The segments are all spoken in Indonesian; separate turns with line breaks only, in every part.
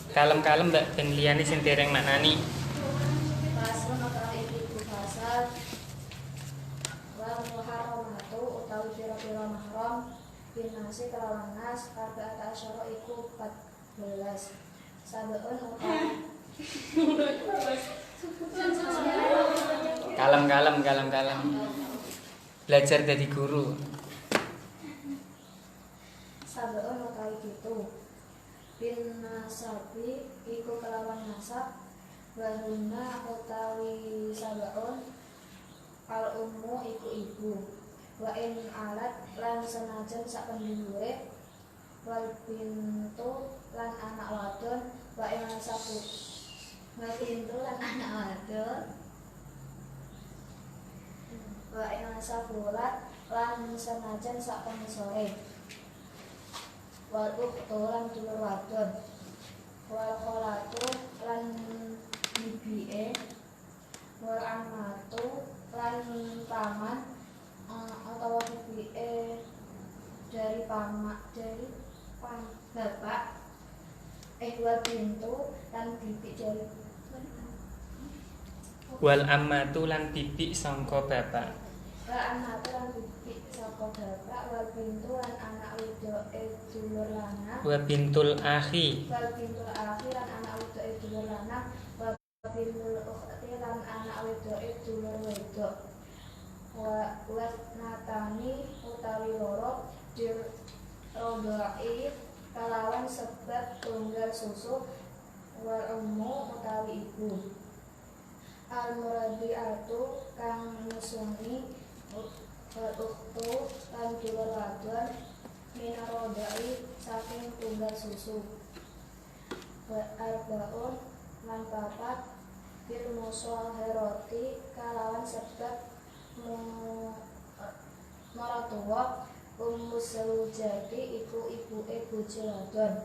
Kalem-kalem mbak ben liyane sing dereng maknani.
Faslun utawi iku fasal wal muharramatu utawi pira-pira mahram binasi kelawan nas arba'ata asyara iku 14 sabeun utawi
Kalem-kalem. Belajar dari guru.
sabeun utawi gitu bin nasabi iku kelawan nasab wahuna utawi sabeun al ummu iku ibu wa in alat lan senajan sak pendhuwure wal bintu lan anak wadon wa in nasabu wal bintu lan anak wadon wa in nasabulat lan senajan sak pengisore wal ukhtu lan dulur wadon wal kholatu lan bibie wal amatu lan paman atau bibie dari bapak wal bintu lan bibi dari
Wal ammatu lan bibi sangka bapak.
wal amatu lan bibi saka bapak wal bintu lan anak wedoke dulur lanang
Wa bintul akhi.
wal bintul akhi lan anak wedoke dulur lanang wal bintul ukhti lan anak wedoke dulur wedok wa natani utawi loro dir rodai kalawan sebab tunggal susu wal ummu utawi ibu al muradiatu kang nyusuni wal ukhtu lan dulur wadon minarodai saking tunggal susu wa arbaun lan papat bil musaharati kalawan sebab maratuwa ummu saujati iku ibuke bojo wadon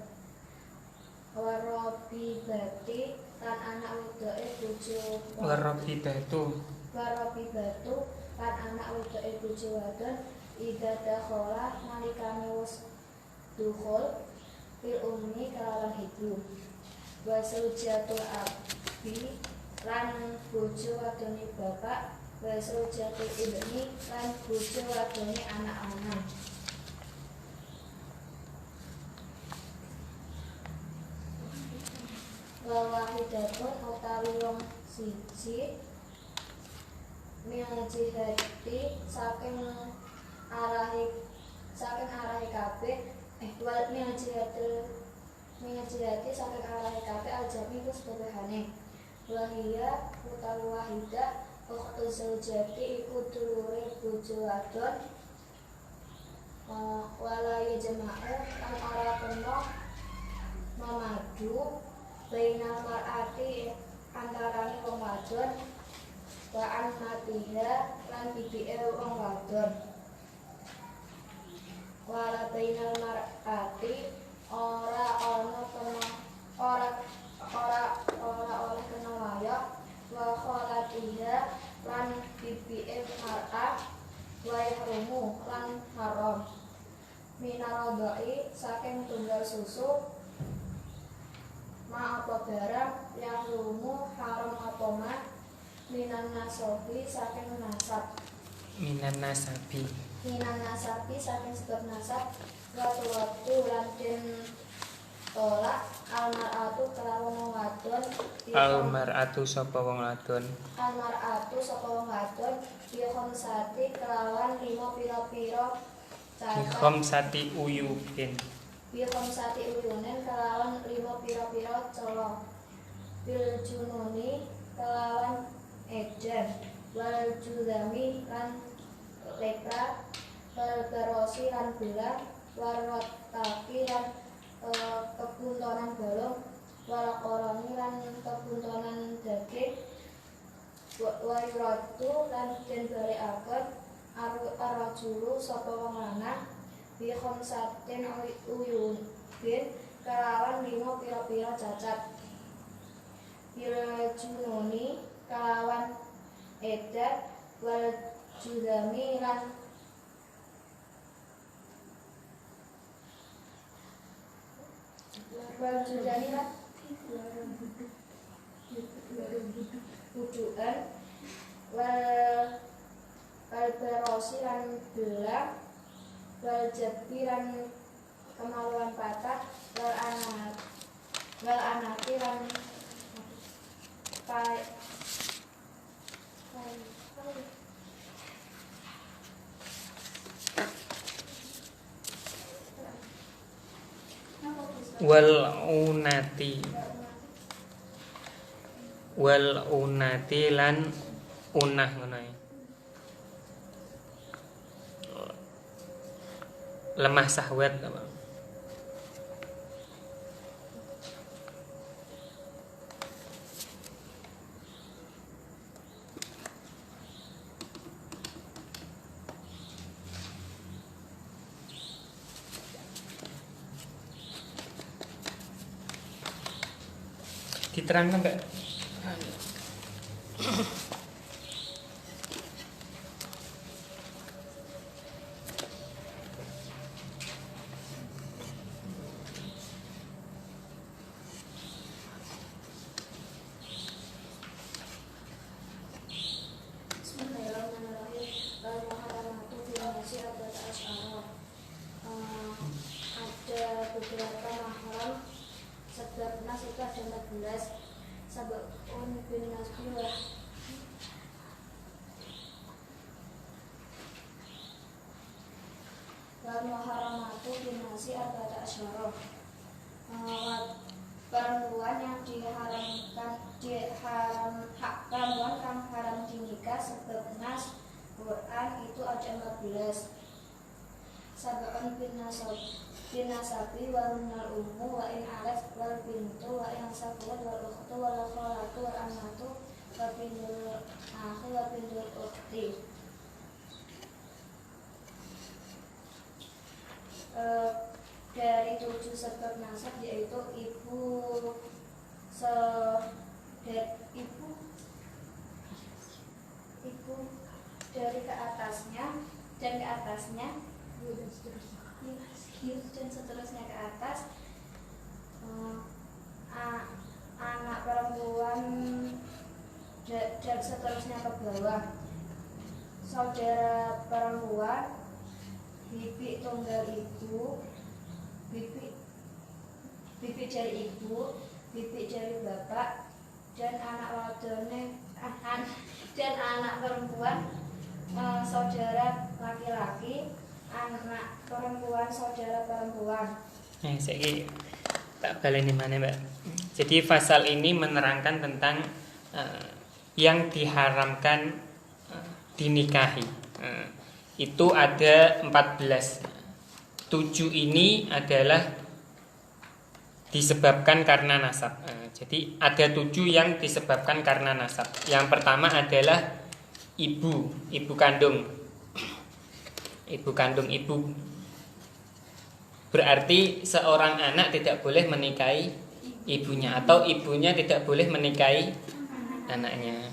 warabibati lan anak wedoke bojo
Warabibatu.
warabibatu lan anak wedoke bojo wadon ida dakhala nalikane wis dukhul fil ummi kalawan ibu wa saujatul abi lan bojo wadone bapak wa saujatul ibni lan bojo wadone anak-anak wa wahidatun utawi wong siji minajihati saking arahe kabeh wal minajihati saking arahe kabeh aljami ku sebabane wahia utawi wahida ukhtu zaujati iku dulure bojo wadon wala yajma'u kan ora kena memadu bainal mar'ati antarane wong wadon wa annatiha lan bibike wong wadon wala bainal mar'ati ora oleh kena waya wa kholatiha lan bibike mar'ah wa yahrumu lan haram minarodai saking tunggal susu ma apa barang yang rumu haram apa ma minan nasabi saking nasab
Minan nasabi.
minan nasabi saking sebab nasab waktu lan den tolak almaratu kelawan wong wadon
Almaratu sapa wong wadon.
almaratu sapa wong wadon bi khamsati kelawan 5 pira-pira
Bi khamsati uyubin.
bi khamsati uyunen kelawan 5 pira-pira colo bil jununi kelawan edan wal judami lan lepra wal barosi lan belang warotaki lan kebuntonan balung wal koroni lan kebuntonan daging wayuratu lan den balekaken arrajulu sapa wong lanang bi khamsatin uyubin kelawan 5 pira-pira cacat bil jununi kelawan edat wal judami lan wal judami lan wuduan wal berosi lan belah wal jabbi lan kemaluan patah wal anati lan pai
wal unati lan unah ngono ya. Lemah syahwat apa? Diterangkan Mbak.
Bismillahirrahmanirrahim. Al-Muharramatu fi nasi arba'ata asyara. Ada beberapa mahram sebab nas itu ada 14. Sab'un bin nasbiyah. Al-Muharramatu fi nasi arba'ata asyara. Perempuan yang perempuan yang haram dinikah sebab nas Quran itu ada 14. Sab'un bin nasabi wa hunnal ummu wa in alat wal bintu wa in sabuat wal ukhtu wal khalatu wal amatu wa bintul akhi wa bintul ukhti. Dari 7 sebab nasab yaitu ibu dari ke atasnya dan ke atasnya dan seterusnya ke atas, anak perempuan dan seterusnya ke bawah, saudara perempuan, bibi tunggal ibu, bibi dari ibu, bibi dari bapak, dan anak wadone dan anak perempuan, saudara laki-laki, anak perempuan, saudara perempuan.
Saya tak baleni mana Mbak. Jadi pasal ini menerangkan tentang yang diharamkan dinikahi. Itu ada 14. 7 ini adalah disebabkan karena nasab. Jadi ada 7 yang disebabkan karena nasab. Yang pertama adalah ibu kandung. Ibu kandung ibu. Berarti seorang anak tidak boleh menikahi ibunya, atau ibunya tidak boleh menikahi anaknya.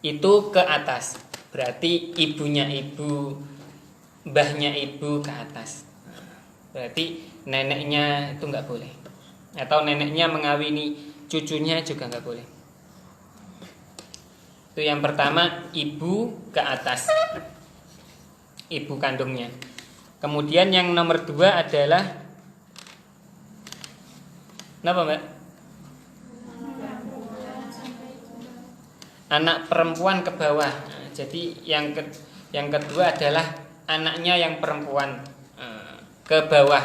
Itu ke atas. Berarti ibunya ibu, mbahnya ibu ke atas. Berarti neneknya itu nggak boleh. Atau neneknya mengawini cucunya juga nggak boleh. Itu yang pertama, ibu ke atas, ibu kandungnya. Kemudian yang nomor 2 adalah apa Mbak? Anak perempuan ke bawah. Nah, jadi yang kedua adalah anaknya yang perempuan ke bawah.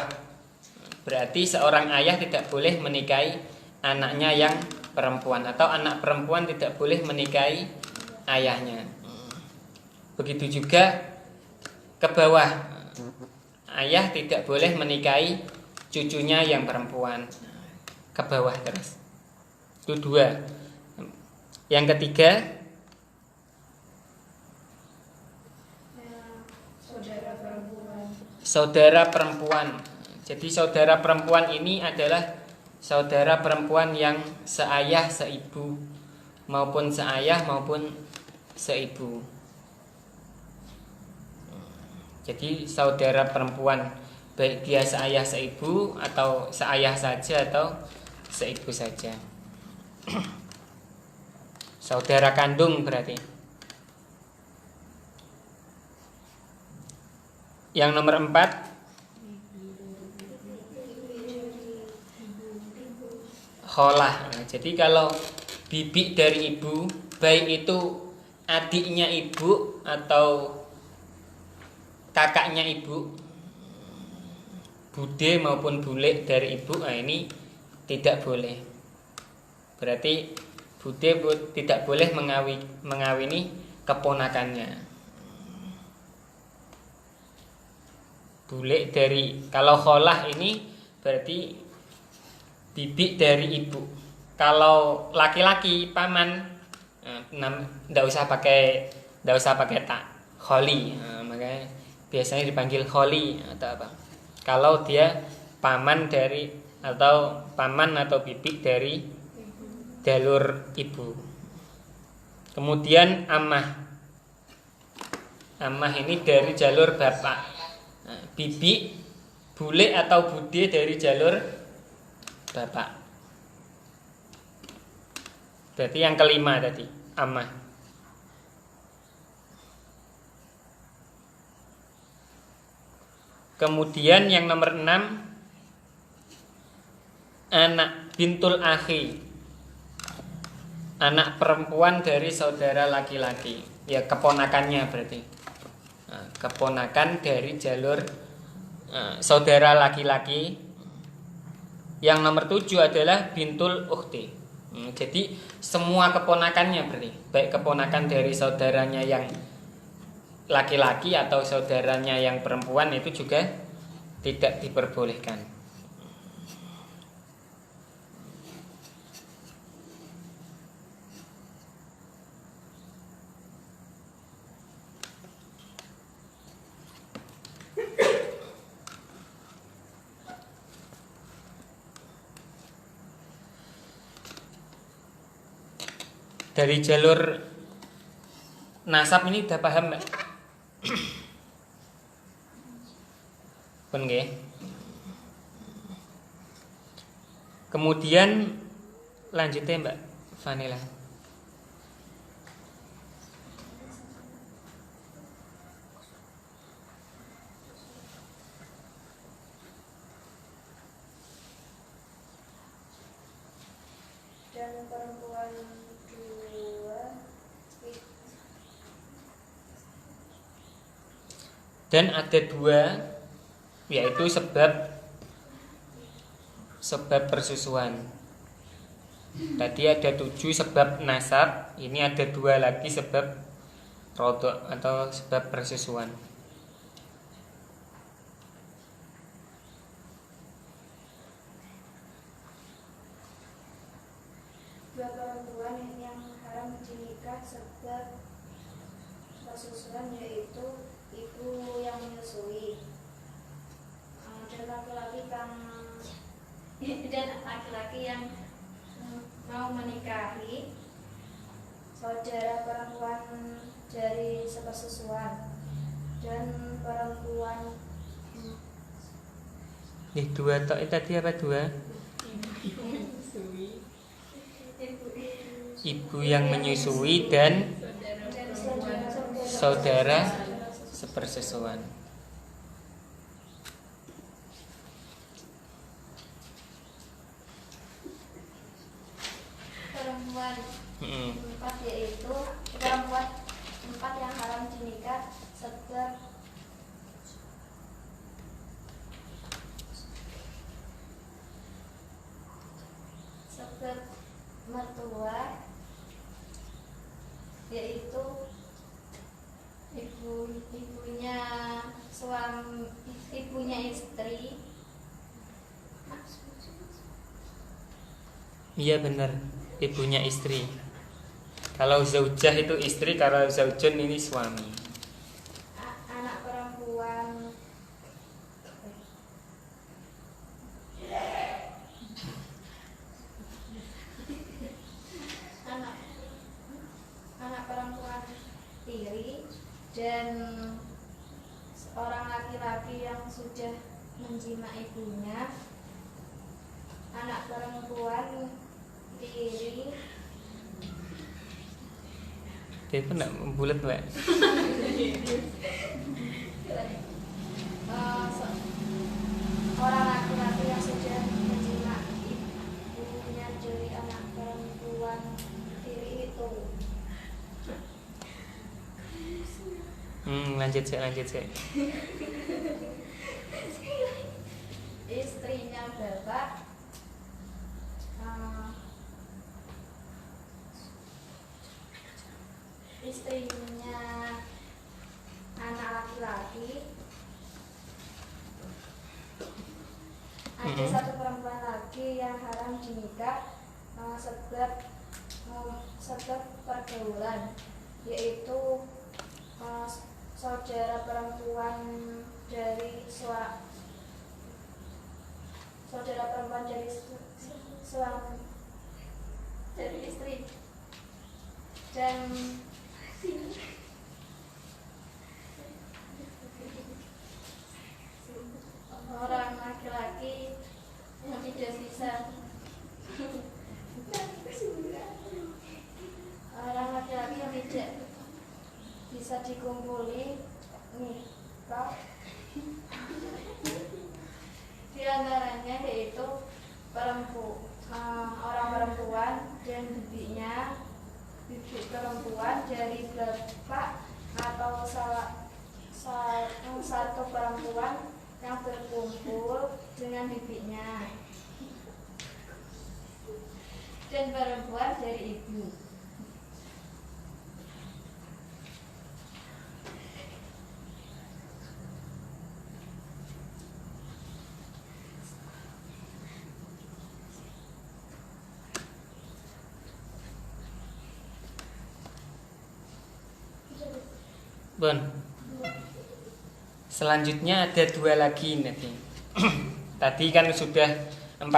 Berarti seorang ayah tidak boleh menikahi anaknya yang perempuan, atau anak perempuan tidak boleh menikahi ayahnya. Begitu juga ke bawah. Ayah tidak boleh menikahi cucunya yang perempuan. Ke bawah terus. Itu 2. Yang ketiga, saudara perempuan. Jadi saudara perempuan ini adalah saudara perempuan yang seayah seibu, maupun seayah maupun seibu. Jadi saudara perempuan, baik dia seayah seibu atau seayah saja atau seibu saja. Saudara kandung berarti. Yang nomor 4, kholah. Nah, jadi kalau bibi dari ibu, baik itu adiknya ibu atau kakaknya ibu, bude maupun bule dari ibu, nah ini tidak boleh. Berarti bude tidak boleh mengawini keponakannya. Bule dari, kalau kholah ini berarti bibi dari ibu. Kalau laki-laki paman, ndak usah pakai tak, kholi. Nah, makanya biasanya dipanggil kholi atau apa. Kalau dia paman dari atau paman atau bibi dari jalur ibu. Kemudian amah. Amah ini dari jalur bapak. Nah, bibi, bule atau bude dari jalur bapak. Berarti yang kelima tadi, amah. Kemudian yang nomor 6, anak bintul akhi, anak perempuan dari saudara laki-laki. Ya, keponakannya berarti. Nah, keponakan dari jalur saudara laki-laki. Yang nomor 7 adalah bintul ukhti. Jadi semua keponakannya berarti, baik keponakan dari saudaranya yang laki-laki atau saudaranya yang perempuan itu juga tidak diperbolehkan. Dari jalur nasab ini udah paham, Mbak? Pun nggih. Kemudian lanjutnya Mbak Vanilla.
Dan perempuan 2
dan ada 2, yaitu sebab persusuan. Tadi ada 7 sebab nasab, ini ada 2 lagi sebab rodok atau sebab persusuan.
dua perempuan yang haram dinikah sebab persusuan, yaitu ibu yang menyusui dan laki-laki yang mau menikahi saudara perempuan dari sepersusuan, dan perempuan
Nih 2 tok tadi apa 2? Ibu yang menyusui dan saudara sepersusuan.
Perempuan 4, yaitu perempuan 4 yang haram dinikah sebab mertua, yaitu ibunya istri.
Iya benar, ibunya istri. Kalau zaujah itu istri, kalau zaujun ini suami.
Anak perempuan anak perempuan tiri dan seorang laki-laki yang sudah menjima ibunya. Anak perempuan perempuan tiri.
Dia pun nak bulat mbak.
Orang laki-laki yang sudah menjinak ibunya dari anak perempuan tiri itu.
Lanjut sih.
Istrinya bapak, istrinya anak laki-laki. Ada satu perempuan lagi yang haram dinikah sebab pergaulan, yaitu saudara perempuan dari suami dari istri dan orang laki-laki yang tidak bisa dikumpuli nih kau di antaranya yaitu orang perempuan dan bibinya, bibi perempuan dari bapak atau satu perempuan yang berkumpul dengan bibinya, dan perempuan dari ibu.
Bon. Selanjutnya ada dua lagi nanti. Tadi kan sudah 14,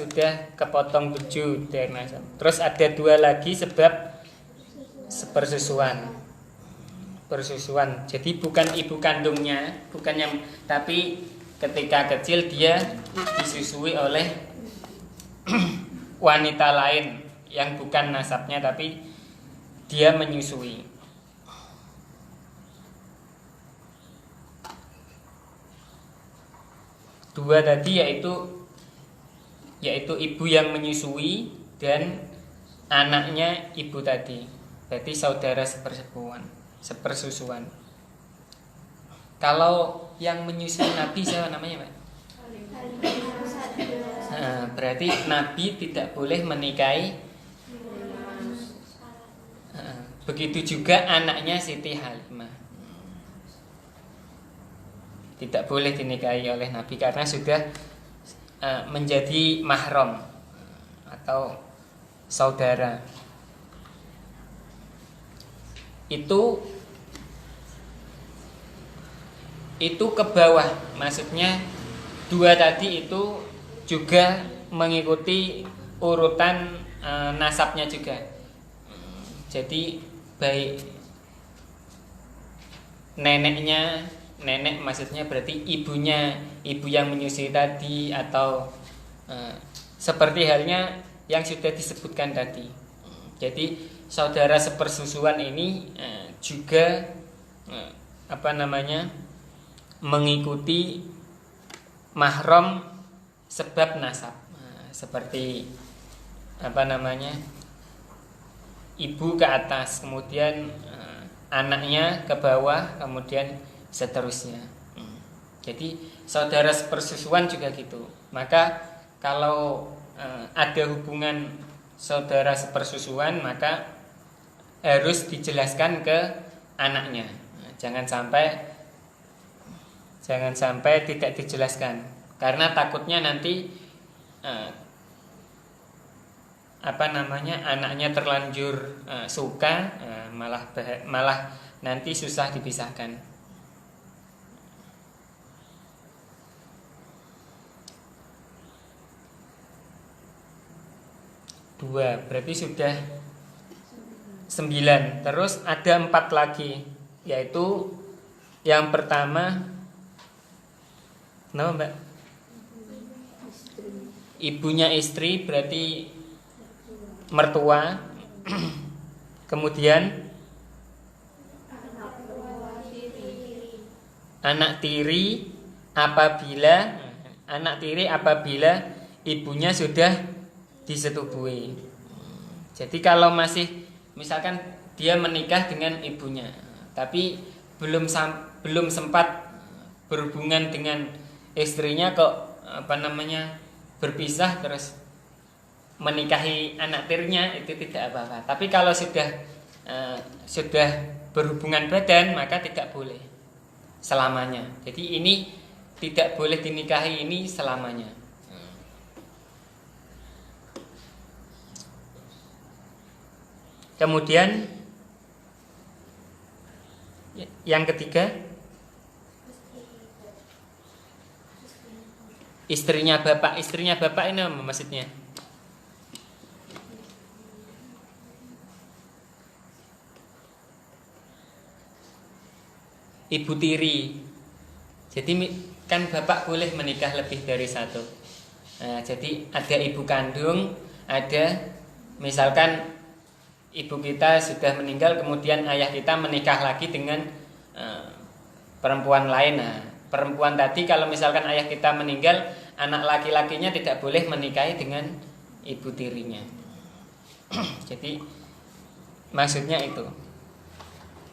sudah kepotong 7 dari nasab. Terus ada dua lagi sebab persusuan. Jadi bukan ibu kandungnya, bukan yang, tapi ketika kecil dia disusui oleh wanita lain yang bukan nasabnya tapi dia menyusui. Dua tadi yaitu ibu yang menyusui dan anaknya ibu tadi. Berarti saudara sepersusuan. Kalau yang menyusui Nabi siapa namanya, Pak? Nah, berarti Nabi tidak boleh menikahi. Begitu juga anaknya Siti Halimah. Tidak boleh dinikahi oleh Nabi karena sudah menjadi mahram atau saudara. Itu ke bawah, maksudnya dua tadi itu juga mengikuti urutan nasabnya juga. Jadi baik nenek maksudnya berarti ibu yang menyusui tadi, atau seperti halnya yang sudah disebutkan tadi. Jadi saudara sepersusuan ini juga mengikuti mahram sebab nasab, seperti ibu ke atas, kemudian anaknya ke bawah, kemudian seterusnya. Jadi saudara sepersusuan juga gitu. Maka kalau ada hubungan saudara sepersusuan, maka harus dijelaskan ke anaknya. Jangan sampai tidak dijelaskan, karena takutnya nanti anaknya terlanjur suka, malah nanti susah dipisahkan. Dua, berarti sudah 9. Terus ada 4 lagi, yaitu yang pertama, kenapa Mbak? ibunya istri berarti mertua. Kemudian anak tiri apabila ibunya sudah disetubuhi. Jadi kalau masih misalkan dia menikah dengan ibunya tapi belum sempat berhubungan dengan istrinya kok berpisah terus menikahi anak tirinya, itu tidak apa-apa. Tapi kalau sudah berhubungan badan maka tidak boleh selamanya. Jadi ini tidak boleh dinikahi ini selamanya. Kemudian yang ketiga, istrinya bapak. Istrinya bapak ini apa maksudnya? Ibu tiri. Jadi kan bapak boleh menikah lebih dari satu. Nah, jadi ada ibu kandung, ada misalkan ibu kita sudah meninggal, kemudian ayah kita menikah lagi dengan perempuan lain. Nah, perempuan tadi kalau misalkan ayah kita meninggal, anak laki-lakinya tidak boleh menikahi dengan ibu tirinya. Jadi maksudnya itu.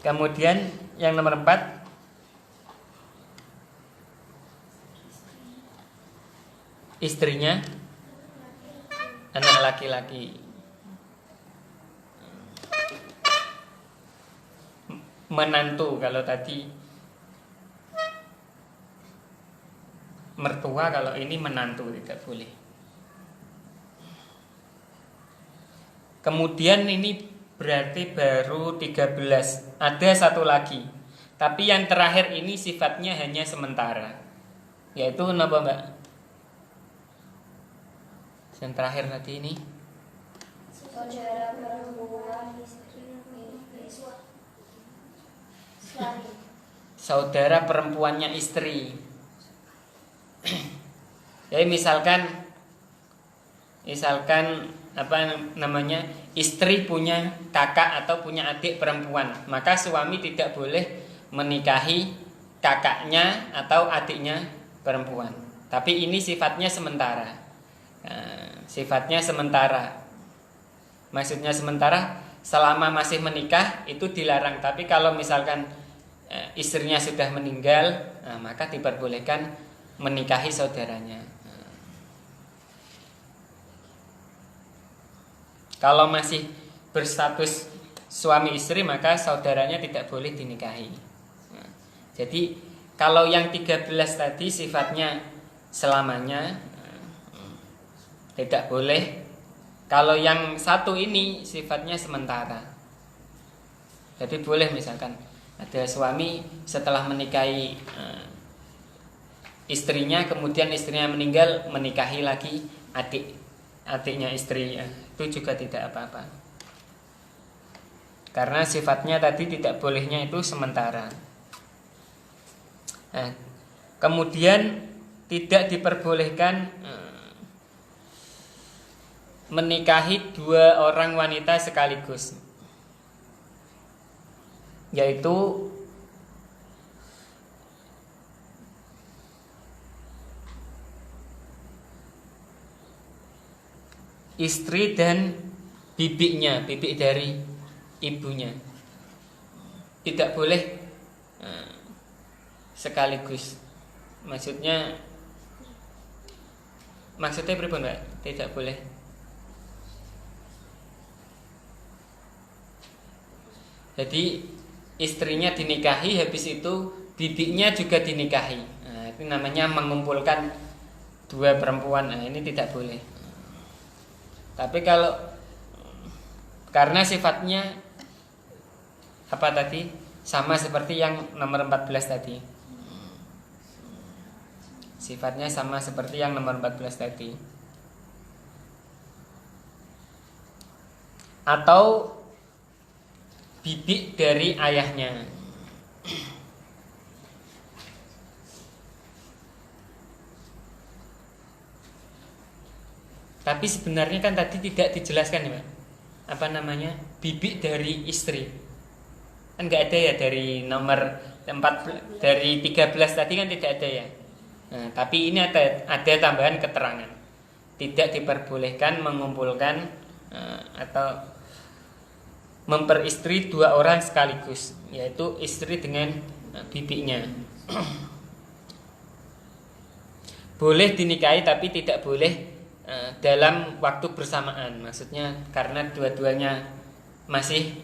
Kemudian yang nomor 4, istrinya anak laki-laki. Menantu, kalau tadi mertua, kalau ini menantu tidak boleh. Kemudian ini berarti baru 13. Ada satu lagi, tapi yang terakhir ini sifatnya hanya sementara, yaitu apa Mbak? Yang terakhir tadi ini
saudara perempuan
saudara perempuannya istri. Jadi misalkan istri punya kakak atau punya adik perempuan, maka suami tidak boleh menikahi kakaknya atau adiknya perempuan. Tapi ini sifatnya sementara. Sifatnya sementara. Maksudnya sementara, selama masih menikah itu dilarang. Tapi kalau misalkan istrinya sudah meninggal, maka diperbolehkan menikahi saudaranya. Kalau masih berstatus suami istri, maka saudaranya tidak boleh dinikahi. Jadi kalau yang 13 tadi sifatnya selamanya, tidak boleh. Kalau yang satu ini sifatnya sementara. Jadi boleh misalkan ada suami setelah menikahi istrinya, kemudian istrinya meninggal, menikahi lagi adiknya istri, itu juga tidak apa-apa. Karena sifatnya tadi tidak bolehnya itu sementara. Kemudian tidak diperbolehkan menikahi 2 orang wanita sekaligus, yaitu istri dan bibiknya, bibik dari ibunya. Tidak boleh sekaligus. Maksudnya pripun, Mbak? Tidak boleh. Jadi istrinya dinikahi, habis itu bibiknya juga dinikahi. Nah, itu namanya mengumpulkan 2 perempuan. Nah, ini tidak boleh. Tapi kalau karena sifatnya apa tadi? Sama seperti yang nomor 14 tadi. Sifatnya sama seperti yang nomor 14 tadi. Atau bibik dari ayahnya. Tapi sebenarnya kan tadi tidak dijelaskan ya Pak, apa namanya, bibik dari istri. Kan nggak ada ya dari nomor 4, dari 13 tadi kan tidak ada ya. Nah, tapi ini ada tambahan keterangan. Tidak diperbolehkan mengumpulkan atau memperistri 2 orang sekaligus, yaitu istri dengan bibiknya. Boleh dinikahi tapi tidak boleh dalam waktu bersamaan. Maksudnya karena dua-duanya masih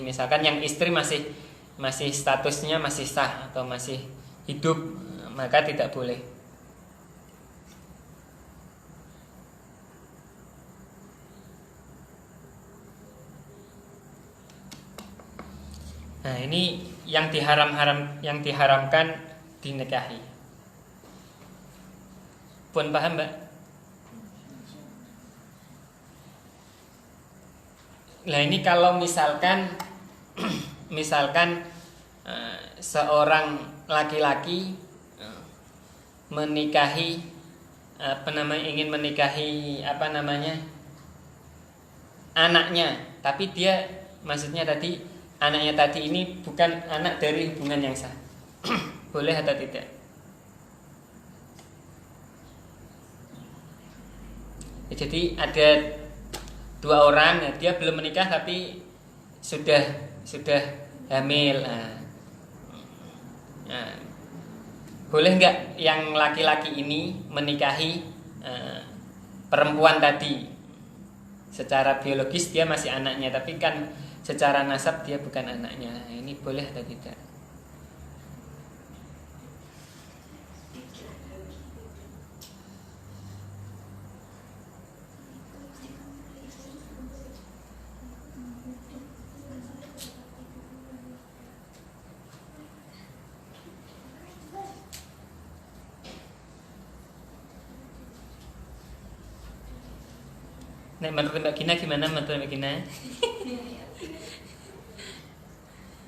misalkan yang istri masih statusnya masih sah atau masih hidup, maka tidak boleh. Nah, ini yang diharamkan dinikahi. Pun paham, Mbak? Nah, ini kalau misalkan seorang laki-laki menikahi ingin menikahi anaknya, tapi dia maksudnya tadi anaknya tadi ini bukan anak dari hubungan yang sah. Boleh atau tidak? Ya, jadi ada 2 orang, ya, dia belum menikah tapi sudah hamil. Nah, boleh nggak yang laki-laki ini menikahi perempuan tadi? Secara biologis dia masih anaknya, tapi kan secara nasab dia bukan anaknya. Ini boleh atau tidak? Nek menurut Mbak Gina gimana? Menurut Mbak Gina?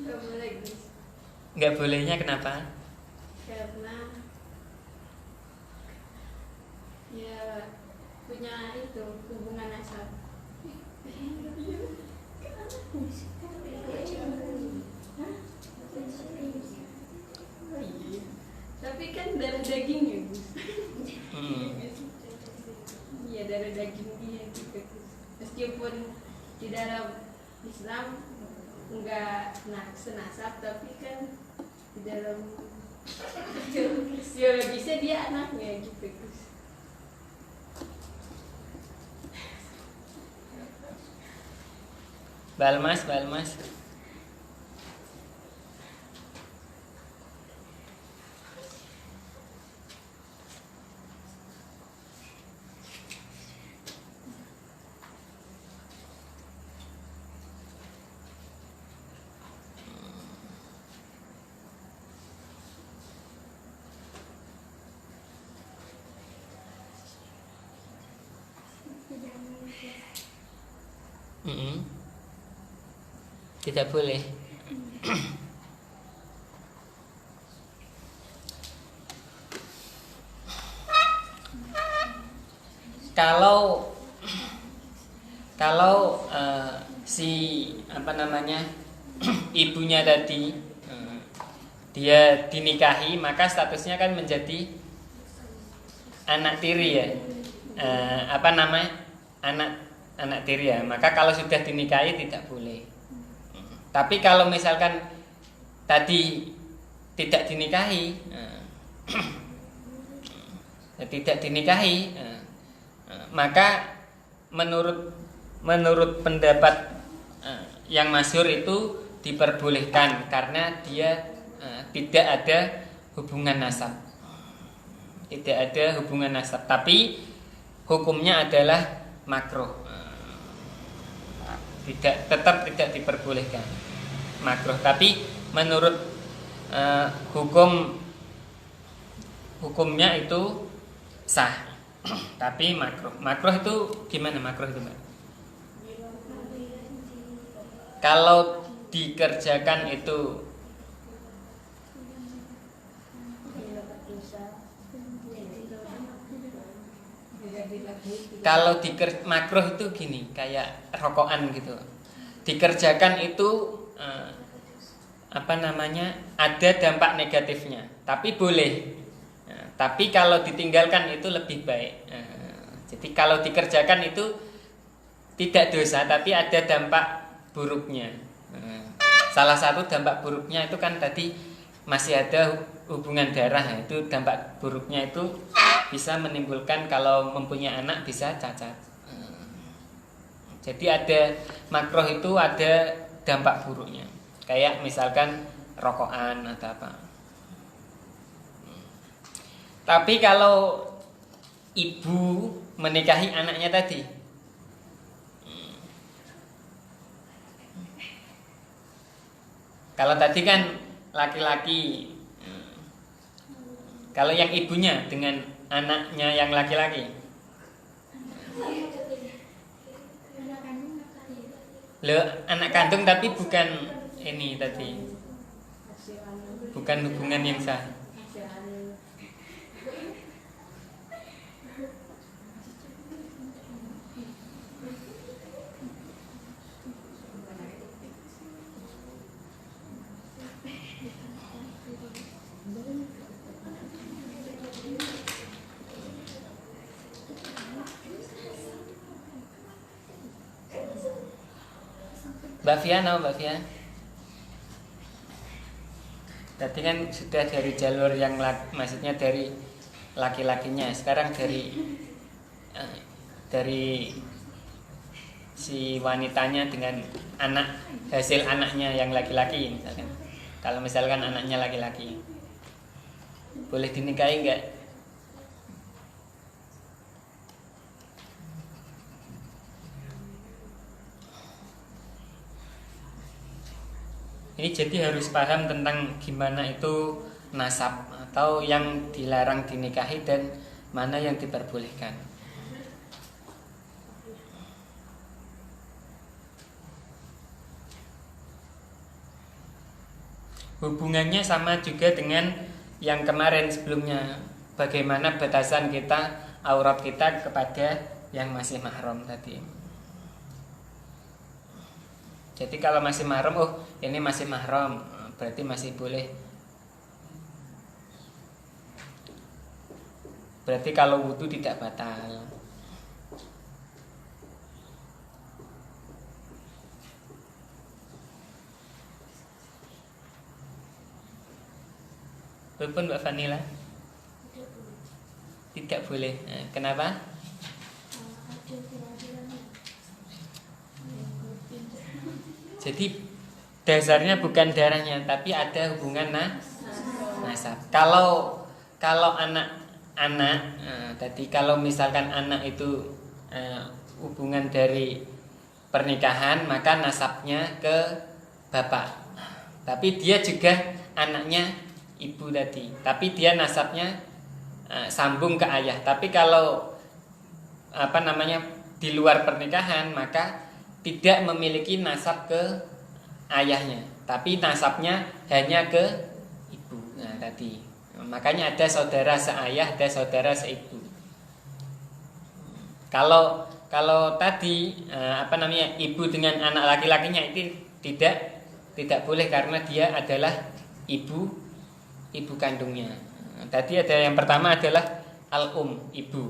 Nggak boleh, Gus.
Nggak bolehnya kenapa?
Karena ya punya itu hubungan asal. Tapi kan darah dagingnya, Gus. Iya, darah daging dia gitu. Meskipun di dalam Islam enggak senasab, tapi kan di dalam fisiologisnya dia anaknya gitu.
Balmas. Tidak boleh. Kalau si ibunya tadi dia dinikahi, maka statusnya kan menjadi anak tiri ya. Anak tiri ya. Maka kalau sudah dinikahi tidak boleh. Tapi kalau misalkan tadi tidak dinikahi, maka menurut pendapat yang masyhur itu diperbolehkan karena dia tidak ada hubungan nasab. Tidak ada hubungan nasab, tapi hukumnya adalah makruh. Tetap tidak diperbolehkan. Makruh, tapi menurut hukumnya itu sah. Tapi makruh. Makruh itu gimana makruh itu, Mbak? Kalau dikerjakan itu Kalau makruh itu gini, kayak rokokan gitu. Dikerjakan itu ada dampak negatifnya, tapi boleh. Tapi kalau ditinggalkan itu lebih baik. Jadi kalau dikerjakan itu tidak dosa, tapi ada dampak buruknya. Salah satu dampak buruknya itu kan tadi masih ada hubungan darah. Itu dampak buruknya itu bisa menimbulkan kalau mempunyai anak bisa cacat. Jadi ada makruh itu ada dampak buruknya. Kayak misalkan rokokan atau apa. Tapi kalau ibu menikahi anaknya tadi, kalau tadi kan laki-laki, kalau yang ibunya dengan anaknya yang laki-laki, anak kandung tapi bukan ini tadi, bukan hubungan yang sah. Mbak Fia, Mbak Fia. Tadi kan sudah dari jalur yang maksudnya dari laki-lakinya, sekarang dari si wanitanya dengan hasil anaknya yang laki-laki misalkan. Kalau misalkan anaknya laki-laki, boleh dinikahi enggak? Ini jadi harus paham tentang gimana itu nasab atau yang dilarang dinikahi dan mana yang diperbolehkan. Hubungannya sama juga dengan yang kemarin sebelumnya. Bagaimana batasan kita, aurat kita kepada yang masih mahram tadi. Jadi kalau masih mahram, ini masih mahram, berarti masih boleh. Berarti kalau wudu tidak batal. Walaupun Mbak Vanila tidak boleh. Kenapa? Jadi dasarnya bukan darahnya, tapi ada hubungan nasab. Kalau anak tadi kalau misalkan anak itu hubungan dari pernikahan, maka nasabnya ke bapak. Tapi dia juga anaknya ibu tadi, tapi dia nasabnya sambung ke ayah. Tapi kalau di luar pernikahan, maka tidak memiliki nasab ke ayahnya, tapi nasabnya hanya ke ibu. Nah tadi, makanya ada saudara seayah, ada saudara seibu. Kalau tadi ibu dengan anak laki-lakinya itu tidak boleh karena dia adalah ibu kandungnya. Tadi ada yang pertama adalah ibu.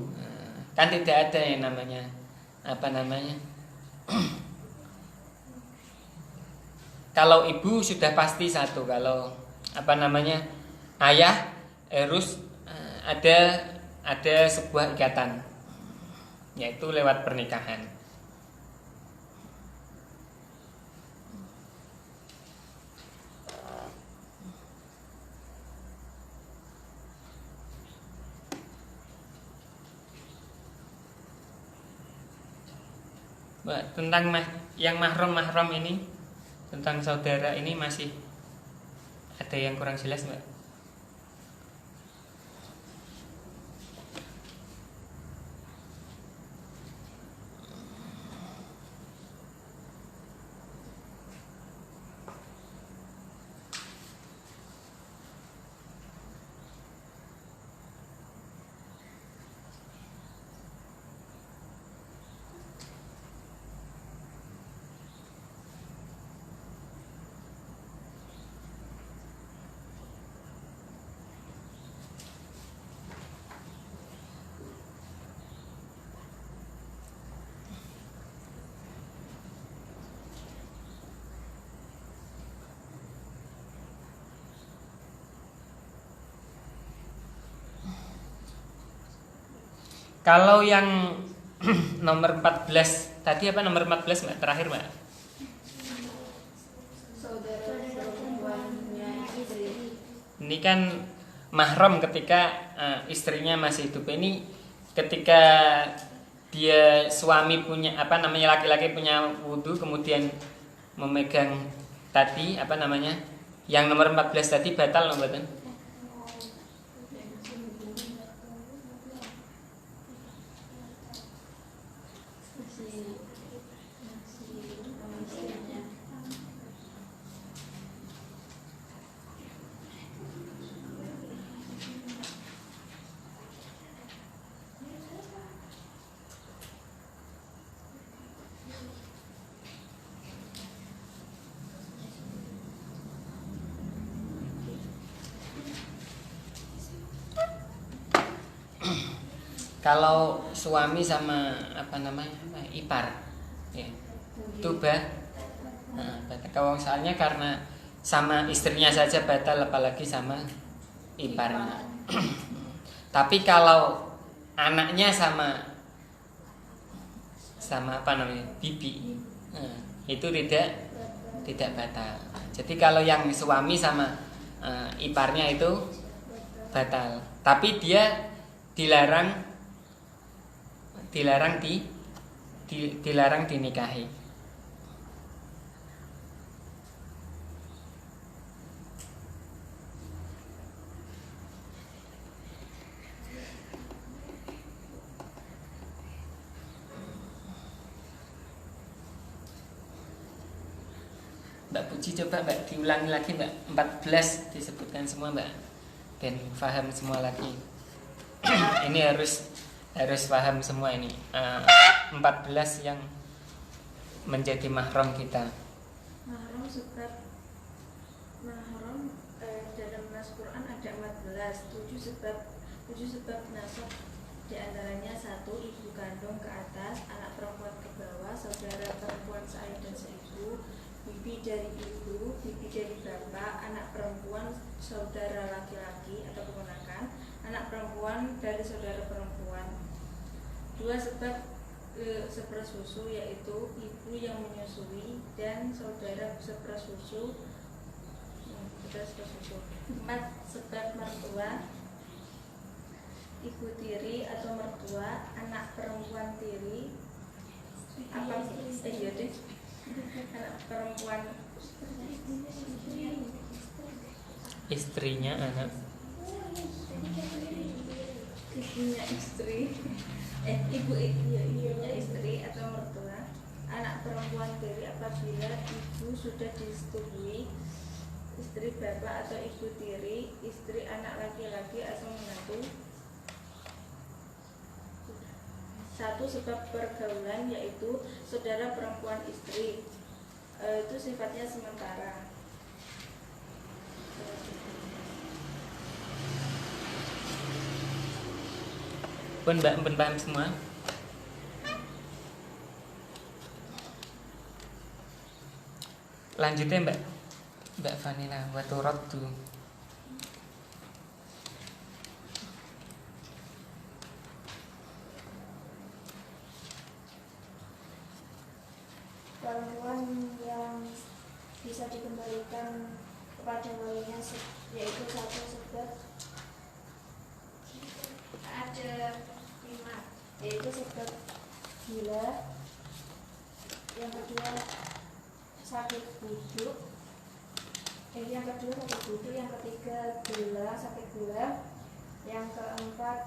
Kan tidak ada yang namanya kalau ibu sudah pasti satu. Kalau ayah harus ada sebuah ikatan, yaitu lewat pernikahan. Tentang yang mahram ini, tentang saudara ini masih ada yang kurang jelas, Mbak? Kalau yang nomor 14 tadi apa nomor 14 Mbak terakhir Mbak?
Saudara perempuannya istri.
Ini kan mahram ketika istrinya masih hidup. Ini ketika dia suami punya apa namanya laki-laki punya wudhu kemudian memegang tadi apa namanya yang nomor 14 tadi batal loh mboten? Kalau suami sama apa namanya ipar, ya, itu batal. Kalau misalnya karena sama istrinya saja batal, apalagi sama iparnya. Tapi kalau anaknya sama apa namanya bibi, itu tidak batal. Jadi kalau yang suami sama iparnya itu batal. Tapi dia dilarang dinikahi. Mbak Puji coba Mbak diulangi lagi Mbak 14 disebutkan semua Mbak dan paham semua lagi. Ini harus paham semua ini 14 yang menjadi mahram kita.
Mahram sebab mahram dalam nas Quran ada 14, 7 sebab nasab, diantaranya 1 ibu kandung ke atas, anak perempuan ke bawah, saudara perempuan seayah dan seibu, bibi dari ibu, bibi dari bapak, anak perempuan saudara laki-laki atau keponakan, anak perempuan dari saudara perempuan. 2 sebab sepersusu, yaitu ibu yang menyusui dan saudara sepersusu. 4 sebab mertua, ibu tiri atau mertua, anak perempuan tiri, anak perempuan
Istrinya anak
ibunya istri, ibunya istri atau mertua, anak perempuan tiri apabila ibu sudah disetujui, istri bapak atau ibu tiri, istri anak laki-laki atau menantu. 1 sebab pergaulan, yaitu saudara perempuan istri, itu sifatnya sementara.
pun Mbak paham semua. Lanjutnya Mbak Vanina waturaddu.
Perempuan yang bisa dikembalikan kepada walinya yaitu 1 sebab ada 5, yaitu sebab gila, yang kedua sakit buduk, yang ketiga gula, sakit gula, yang keempat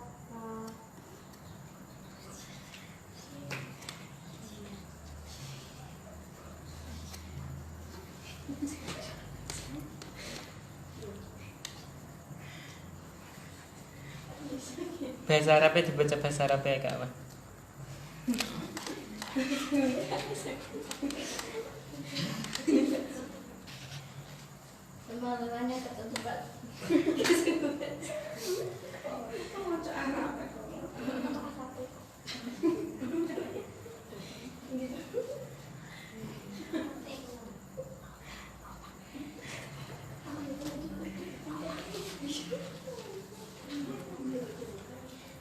bahasa Arabnya dibaca bahasa Arabnya Kak apa?
teman-temannya tertentu Pak.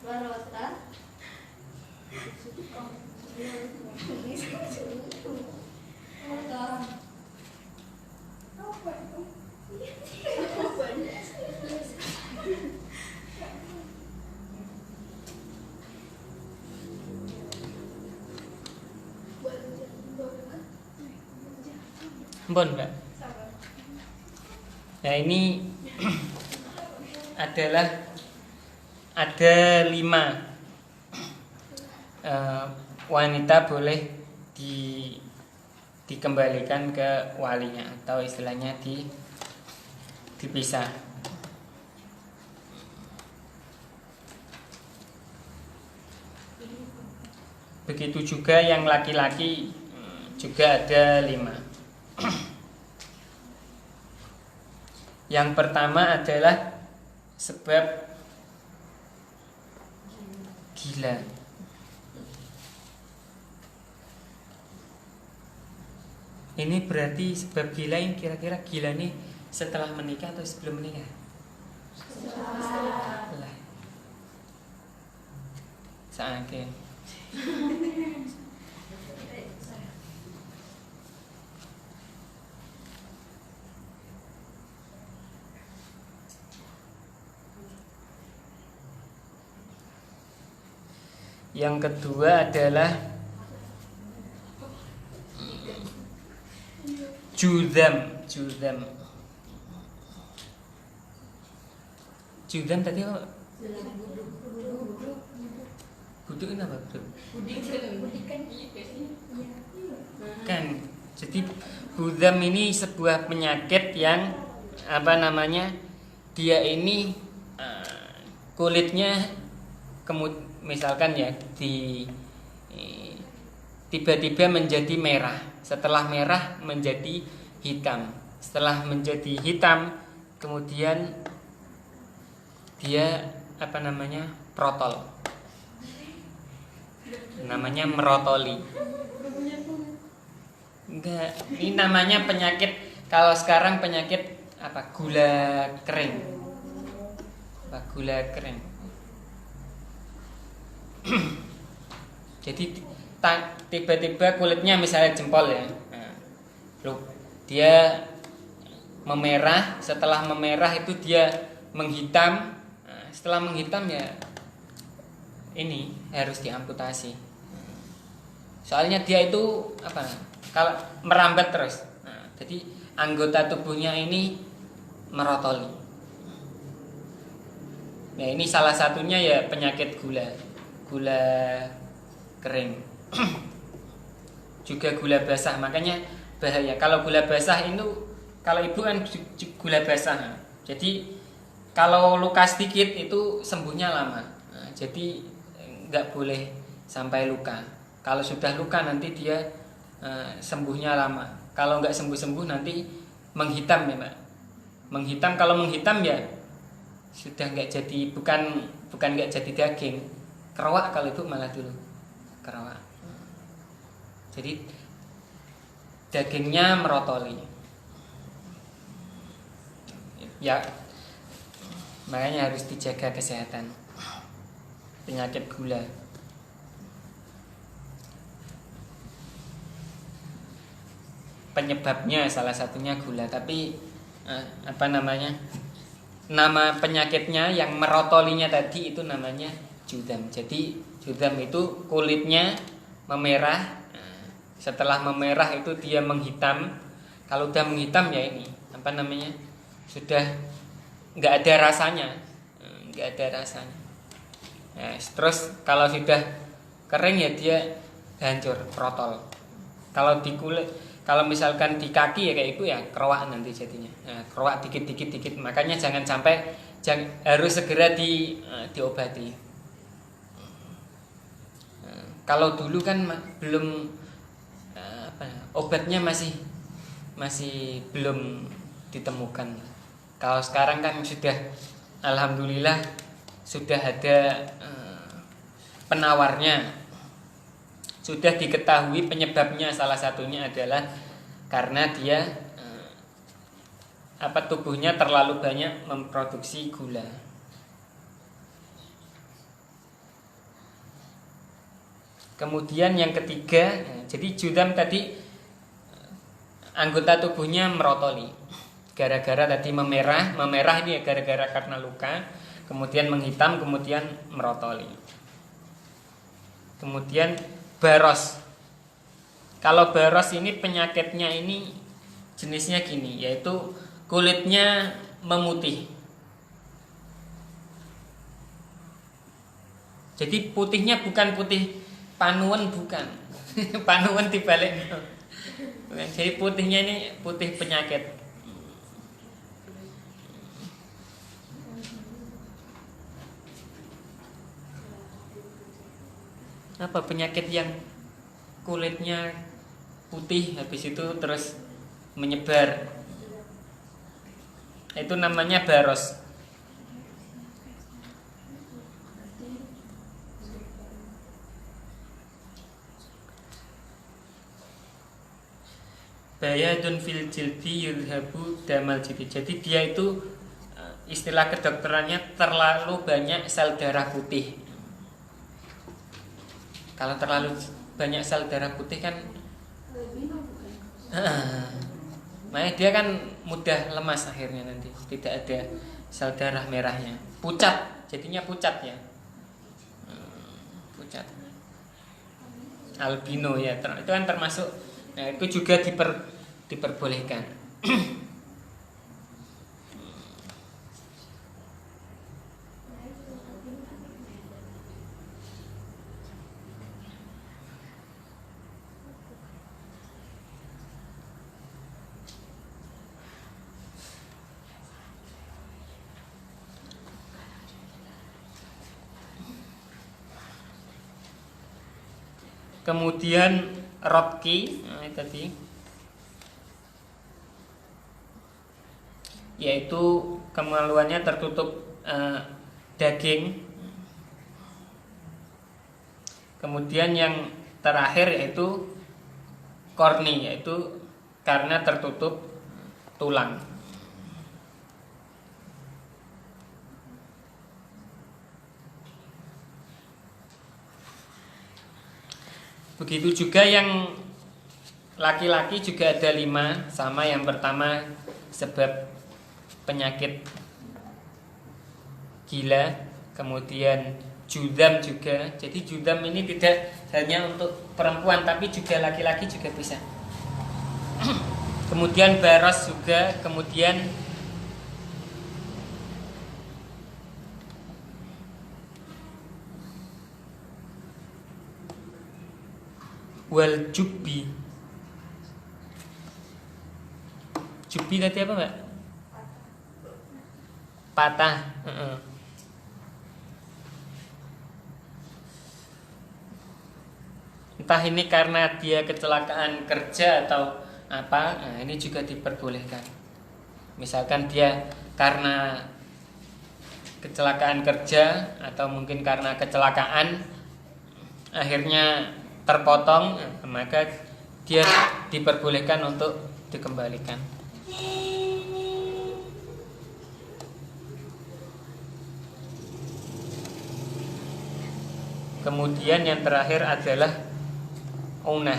Warota
Mbon, Mbak. Nah, ini adalah ada 5 wanita boleh dikembalikan ke walinya atau istilahnya dipisah. Begitu juga yang laki-laki juga ada 5. Yang pertama adalah sebab gila. Ini berarti sebab gila ini kira-kira gila nih setelah menikah atau sebelum menikah? Setelah. Saatnya. Yang kedua adalah judam tadi apa? Buduk itu apa? Kan, jadi judam ini sebuah penyakit yang dia ini kulitnya misalkan ya tiba-tiba menjadi merah, setelah merah menjadi hitam, setelah menjadi hitam kemudian dia protol, namanya merotoli. Enggak, ini namanya penyakit, kalau sekarang penyakit gula kering. Gula kering. Jadi tiba-tiba kulitnya misalnya jempol ya, dia memerah, setelah memerah itu dia menghitam, setelah menghitam ya ini harus diamputasi. Soalnya dia itu kalau merambat terus, jadi anggota tubuhnya ini merotoli. Nah, ini salah satunya ya penyakit gula kering. Juga gula basah, makanya bahaya. Kalau gula basah itu, kalau ibu kan gula basah. Jadi kalau luka sedikit itu sembuhnya lama. Nah, jadi nggak boleh sampai luka. Kalau sudah luka nanti dia sembuhnya lama. Kalau nggak sembuh nanti menghitam ya, Mbak. Menghitam, kalau menghitam ya sudah nggak jadi, bukan nggak jadi daging, kerawak kalau ibu malah dulu kerawak. Jadi dagingnya merotoli ya, makanya harus dijaga kesehatan penyakit gula. Penyebabnya salah satunya gula, tapi nama penyakitnya yang merotolinya tadi itu namanya judam. Jadi judam itu kulitnya memerah, setelah memerah itu dia menghitam. Kalau udah menghitam ya ini sudah nggak ada rasanya, Nah, terus kalau sudah kering ya dia hancur, protol. Kalau di kulit, kalau misalkan di kaki ya kayak itu ya kerawak nanti jadinya. Nah, kerawak dikit. Makanya jangan sampai, harus segera diobati. Nah, kalau dulu kan belum obatnya masih belum ditemukan. Kalau sekarang kan sudah, alhamdulillah sudah ada penawarnya. Sudah diketahui penyebabnya, salah satunya adalah karena dia tubuhnya terlalu banyak memproduksi gula. Kemudian yang ketiga, jadi judam tadi anggota tubuhnya merotoli. Gara-gara tadi memerah ini ya gara-gara karena luka, kemudian menghitam, kemudian merotoli. Kemudian baros. Kalau baros ini penyakitnya ini jenisnya gini, yaitu kulitnya memutih. Jadi putihnya bukan putih panuan, bukan. Panuan dibalik. Jadi putihnya ini putih penyakit. Apa penyakit yang kulitnya putih habis itu terus menyebar? Itu namanya baros. Bayadun fil jildi yudhabu damal jildi. Jadi dia itu istilah kedokterannya terlalu banyak sel darah putih. Kalau terlalu banyak sel darah putih kan makanya dia kan mudah lemas akhirnya nanti. Tidak ada sel darah merahnya. Pucat, jadinya pucat ya. Pucat. Albino ya, itu kan termasuk. Nah, itu juga diperbolehkan. Kemudian robki, nah, tadi yaitu kemaluannya tertutup daging. Kemudian yang terakhir yaitu korni, yaitu karena tertutup tulang. Begitu juga yang laki-laki juga ada 5 sama. Yang pertama sebab penyakit gila, kemudian judam juga. Jadi judam ini tidak hanya untuk perempuan tapi juga laki-laki juga bisa. Kemudian baros juga, kemudian wal jubbi. Jubbi tadi apa, Mbak? Patah. Entah ini karena dia kecelakaan kerja atau apa, nah ini juga diperbolehkan. Misalkan dia karena kecelakaan kerja atau mungkin karena kecelakaan akhirnya terpotong, maka dia diperbolehkan untuk dikembalikan. Kemudian yang terakhir adalah unah.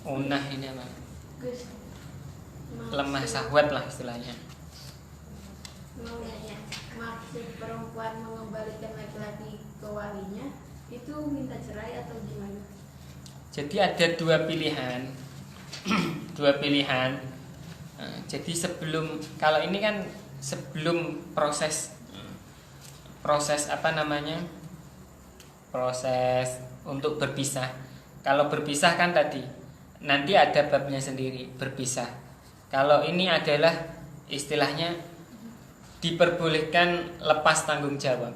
Unah ini apa? Lemah syahwat lah istilahnya.
Mau nanya, maksud perempuan mengembalikan laki-laki ke walinya itu minta cerai atau gimana?
Jadi ada 2 pilihan. Jadi sebelum, kalau ini kan sebelum proses apa namanya, proses untuk berpisah. Kalau berpisah kan tadi nanti ada babnya sendiri, berpisah. Kalau ini adalah istilahnya diperbolehkan lepas tanggung jawab.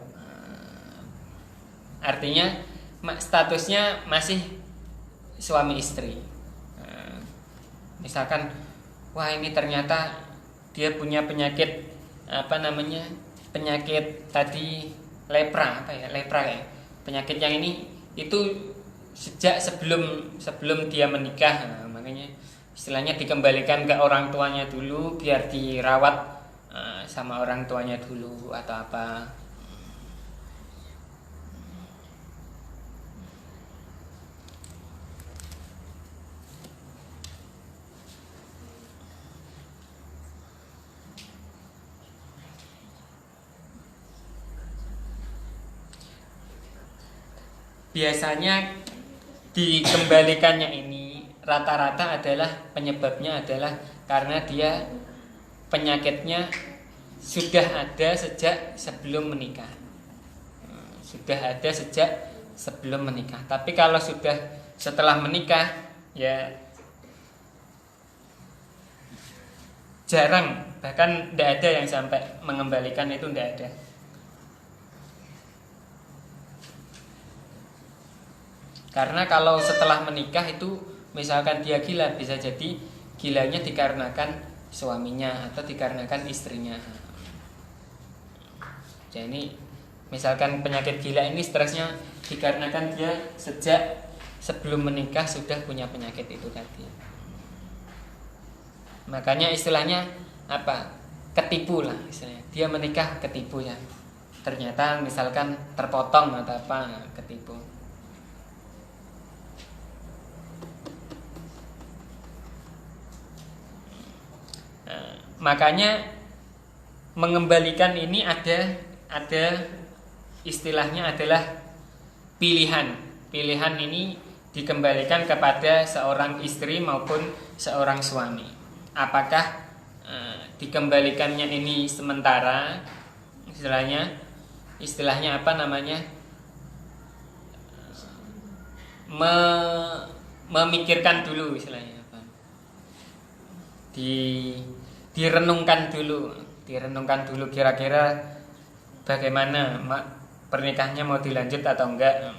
Artinya statusnya masih suami istri. Misalkan, wah ini ternyata dia punya penyakit apa namanya, penyakit tadi lepra, lepra ya. Penyakit yang ini itu sejak sebelum dia menikah. Makanya istilahnya dikembalikan ke orang tuanya dulu biar dirawat sama orang tuanya dulu atau apa. Biasanya dikembalikannya ini rata-rata adalah penyebabnya adalah karena dia penyakitnya sudah ada sejak sebelum menikah. Sudah ada sejak sebelum menikah. Tapi kalau sudah setelah menikah ya jarang, bahkan tidak ada yang sampai mengembalikan, itu tidak ada. Karena kalau setelah menikah itu misalkan dia gila, bisa jadi gilanya dikarenakan suaminya atau dikarenakan istrinya. Jadi misalkan penyakit gila ini stresnya dikarenakan dia sejak sebelum menikah sudah punya penyakit itu tadi. Makanya istilahnya apa? Ketipu lah istilahnya. Dia menikah ketipu ya. Ternyata misalkan terpotong atau apa, ketipu. Makanya mengembalikan ini ada istilahnya adalah pilihan. Pilihan ini dikembalikan kepada seorang istri maupun seorang suami. Apakah dikembalikannya ini sementara, istilahnya apa namanya, memikirkan dulu istilahnya apa, direnungkan dulu kira-kira bagaimana pernikahannya, mau dilanjut atau enggak,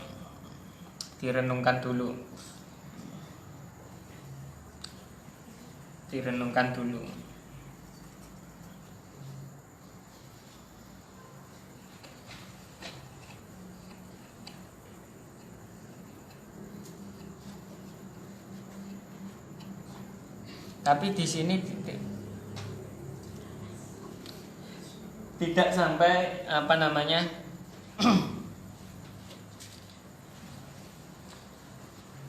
direnungkan dulu. Tapi di sini tidak sampai apa namanya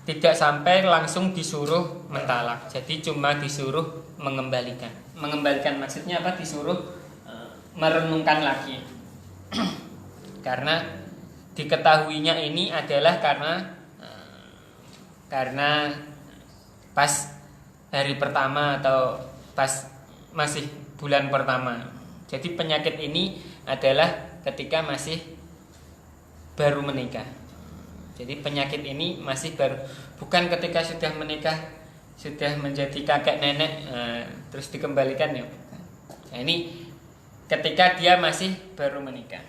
tidak sampai langsung disuruh mentalak. Jadi cuma disuruh mengembalikan. Mengembalikan maksudnya apa? Disuruh merenungkan lagi. Karena diketahuinya ini adalah karena pas hari pertama atau pas masih bulan pertama. Jadi penyakit ini adalah ketika masih baru menikah. Jadi penyakit ini masih baru, bukan ketika sudah menikah, sudah menjadi kakek nenek terus dikembalikan ya. Nah, ini ketika dia masih baru menikah.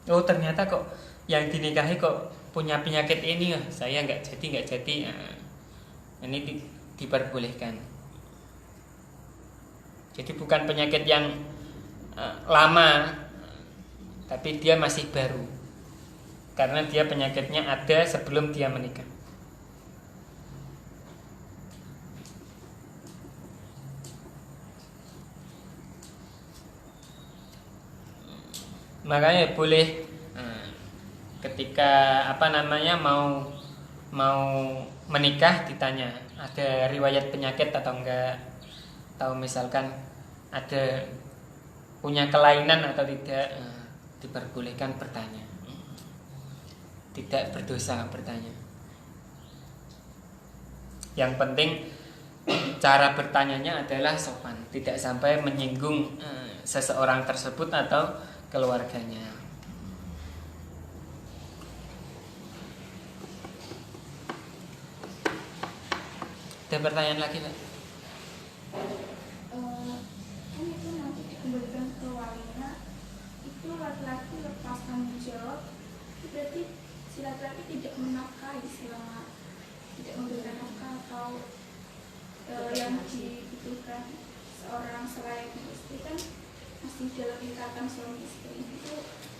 Oh ternyata kok yang dinikahi kok punya penyakit ini ya, saya nggak jadi. Nah, ini diperbolehkan. Jadi bukan penyakit yang lama, tapi dia masih baru. Karena dia penyakitnya ada sebelum dia menikah. Makanya boleh ketika apa namanya mau menikah ditanya ada riwayat penyakit atau enggak, atau misalkan ada punya kelainan atau tidak, diperbolehkan bertanya. Tidak berdosa bertanya. Yang penting cara bertanyanya adalah sopan, tidak sampai menyinggung seseorang tersebut atau keluarganya. Ada pertanyaan lagi, Pak?
Kan itu nanti dikembalikan ke walinya, itu laki-laki lepas tanggung jawab, itu berarti si laki-laki tidak menafkahi selama tidak memberikan nafkah, atau yang dibutuhkan seorang selain istri kan masih dalam ikatan suami istri, itu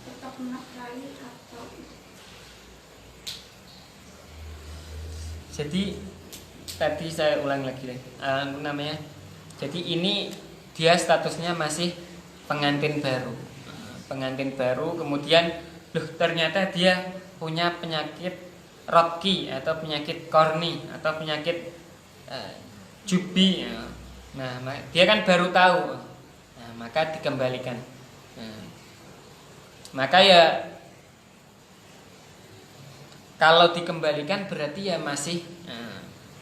tetap menafkahi atau
jadi tadi saya ulang lagi namanya. Jadi ini dia statusnya masih pengantin baru. Pengantin baru, kemudian loh ternyata dia punya penyakit Rotki atau penyakit korni atau penyakit jubi. Nah, dia kan baru tahu. Nah, maka dikembalikan. Nah, maka ya kalau dikembalikan berarti ya masih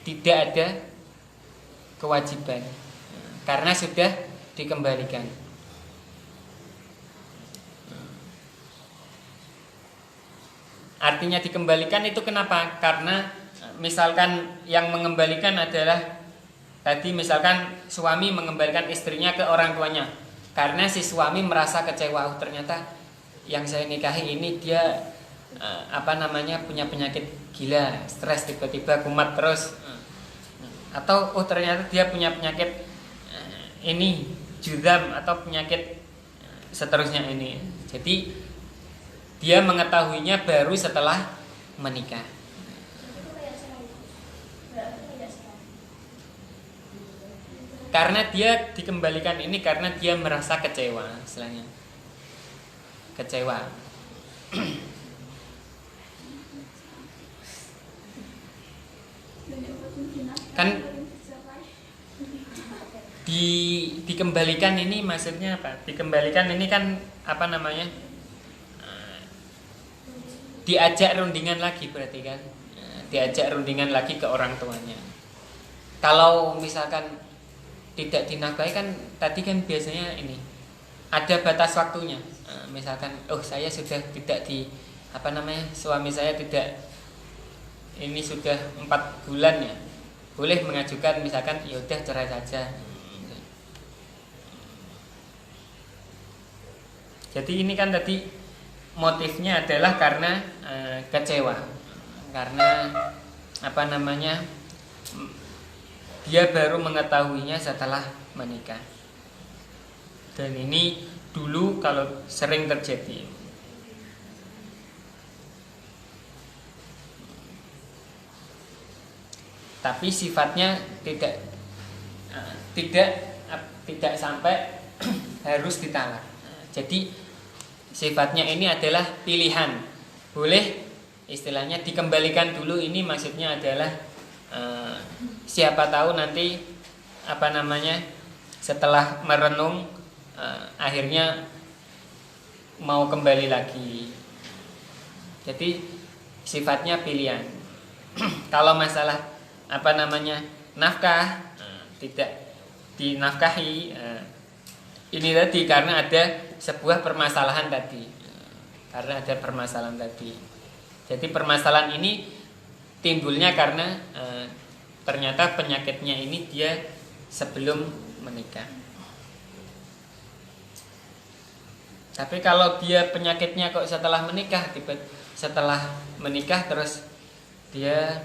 tidak ada kewajiban karena sudah dikembalikan. Artinya dikembalikan itu kenapa? Karena misalkan yang mengembalikan adalah tadi misalkan suami mengembalikan istrinya ke orang tuanya karena si suami merasa kecewa, ternyata yang saya nikahi ini dia punya penyakit gila, stres, tiba-tiba kumat terus, atau ternyata dia punya penyakit ini judam atau penyakit seterusnya ini. Jadi dia mengetahuinya baru setelah menikah. Karena dia dikembalikan ini karena dia merasa kecewa, istilahnya kecewa. Kan dikembalikan ini maksudnya apa? Dikembalikan ini kan diajak rundingan lagi berarti kan? Diajak rundingan lagi ke orang tuanya. Kalau misalkan tidak dinafkahi kan tadi kan biasanya ini ada batas waktunya. Misalkan saya sudah tidak suami saya tidak ini sudah 4 bulan ya, boleh mengajukan misalkan ya udah cerai saja. Jadi ini kan tadi motifnya adalah karena kecewa, karena dia baru mengetahuinya setelah menikah. Dan ini dulu kalau sering terjadi. Tapi sifatnya tidak sampai harus ditalak. Jadi sifatnya ini adalah pilihan. Boleh istilahnya dikembalikan dulu, ini maksudnya adalah siapa tahu nanti setelah merenung akhirnya mau kembali lagi. Jadi sifatnya pilihan. Kalau masalah nafkah tidak dinafkahi, ini tadi karena ada sebuah permasalahan tadi. Jadi permasalahan ini timbulnya karena ternyata penyakitnya ini dia sebelum menikah. Tapi kalau dia penyakitnya kok setelah menikah terus dia